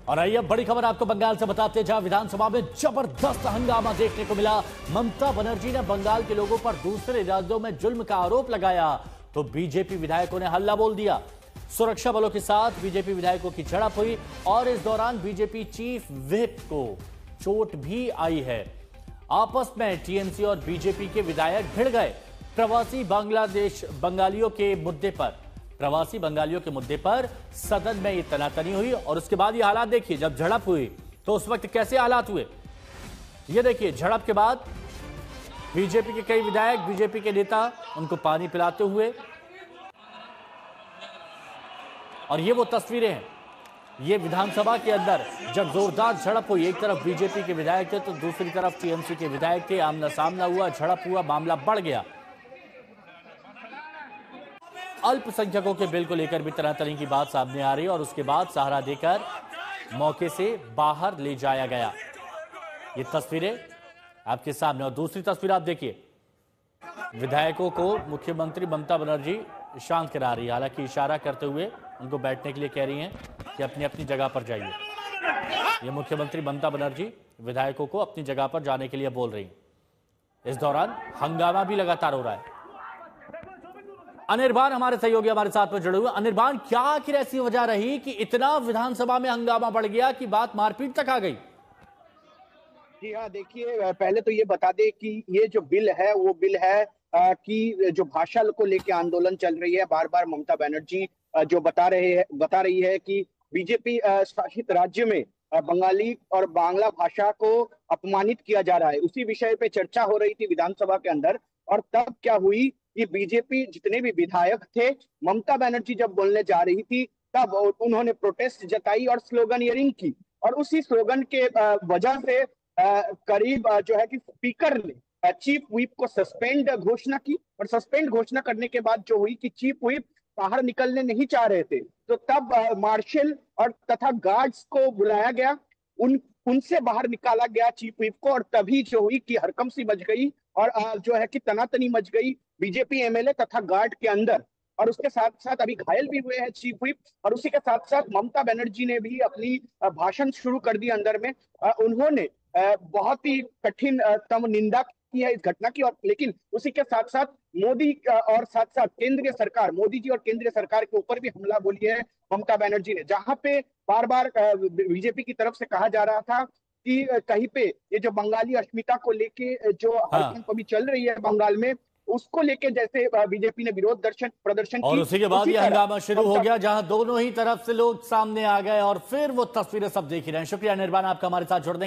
और आइए बड़ी खबर आपको बंगाल से बताते हैं, जहां विधानसभा में जबरदस्त हंगामा देखने को मिला। ममता बनर्जी ने बंगाल के लोगों पर दूसरे राज्यों में जुल्म का आरोप लगाया तो बीजेपी विधायकों ने हल्ला बोल दिया। सुरक्षा बलों के साथ बीजेपी विधायकों की झड़प हुई और इस दौरान बीजेपी चीफ व्हिप को चोट भी आई है। आपस में टीएमसी और बीजेपी के विधायक भिड़ गए। प्रवासी बंगालियों के मुद्दे पर सदन में ये तनातनी हुई और उसके बाद ये हालात देखिए। जब झड़प हुई तो उस वक्त कैसे हालात हुए, ये देखिए। झड़प के बाद बीजेपी के कई विधायक, बीजेपी के नेता उनको पानी पिलाते हुए, और ये वो तस्वीरें हैं। ये विधानसभा के अंदर जब जोरदार झड़प हुई, एक तरफ बीजेपी के विधायक थे तो दूसरी तरफ टीएमसी के विधायक थे। आमना सामना हुआ, झड़प हुआ, मामला बढ़ गया। अल्पसंख्यकों के बिल को लेकर भी तनातनी की बात सामने आ रही है और उसके बाद सहारा देकर मौके से बाहर ले जाया गया। ये तस्वीरें आपके सामने, और दूसरी तस्वीर आप देखिए। विधायकों को मुख्यमंत्री ममता बनर्जी शांत करा रही है, हालांकि इशारा करते हुए उनको बैठने के लिए कह रही हैं कि अपनी अपनी जगह पर जाइए। ये मुख्यमंत्री ममता बनर्जी विधायकों को अपनी जगह पर जाने के लिए बोल रही हैं। इस दौरान हंगामा भी लगातार हो रहा है। अनिर्बान हमारे सहयोगी हमारे साथ में जुड़े हुए। अनिर्बान, क्या आखिर ऐसी वजह रही कि इतना विधानसभा में हंगामा बढ़ गया कि बात मारपीट तक आ गई? जी हाँ, देखिए, पहले तो ये बता दें कि ये जो बिल है वो बिल है कि जो भाषा को लेकर आंदोलन चल रही है। बार बार ममता बनर्जी जो बता रही है कि बीजेपी शासित राज्य में बंगाली और बांग्ला भाषा को अपमानित किया जा रहा है। उसी विषय पे चर्चा हो रही थी विधानसभा के अंदर। और तब क्या हुई कि बीजेपी जितने भी विधायक थे, ममता बनर्जी जब बोलने जा रही थी तब उन्होंने प्रोटेस्ट जताई और स्लोगनियरिंग की। और उसी स्लोगन के वजह से करीब जो है कि स्पीकर ने चीफ व्हिप को सस्पेंड घोषणा की। और सस्पेंड घोषणा करने के बाद जो हुई कि चीफ व्हिप बाहर निकलने नहीं चाह रहे थे, तो तब मार्शल और तथा गार्ड्स को बुलाया गया, उनसे बाहर निकाला गया चीफ व्हिप को। और तभी जो हुई कि हड़कंप सी मच गई और जो है कि तनातनी मच गई बीजेपी एमएलए तथा गार्ड के अंदर। और उसके साथ साथ अभी घायल भी हुए हैं चीफ व्हिप। और उसी के साथ साथ ममता बनर्जी ने भी अपनी भाषण शुरू कर दी अंदर में। उन्होंने बहुत ही कठिन तम निंदा की है इस घटना की। और लेकिन उसी के साथ साथ मोदी और साथ साथ केंद्रीय सरकार, मोदी जी और केंद्रीय सरकार के ऊपर भी हमला बोली है ममता बनर्जी ने। जहां पे बार बार बीजेपी की तरफ से कहा जा रहा था कि कहीं पे ये जो बंगाली अस्मिता को लेके जो हड़कंप अभी चल रही है बंगाल में, उसको लेके जैसे बीजेपी ने विरोध प्रदर्शन और की, उसी के बाद ये हंगामा शुरू हो गया, जहां दोनों ही तरफ से लोग सामने आ गए और फिर वो तस्वीरें सब देख ही रहे हैं। शुक्रिया निर्बान, आपका हमारे साथ जुड़ने के लिए।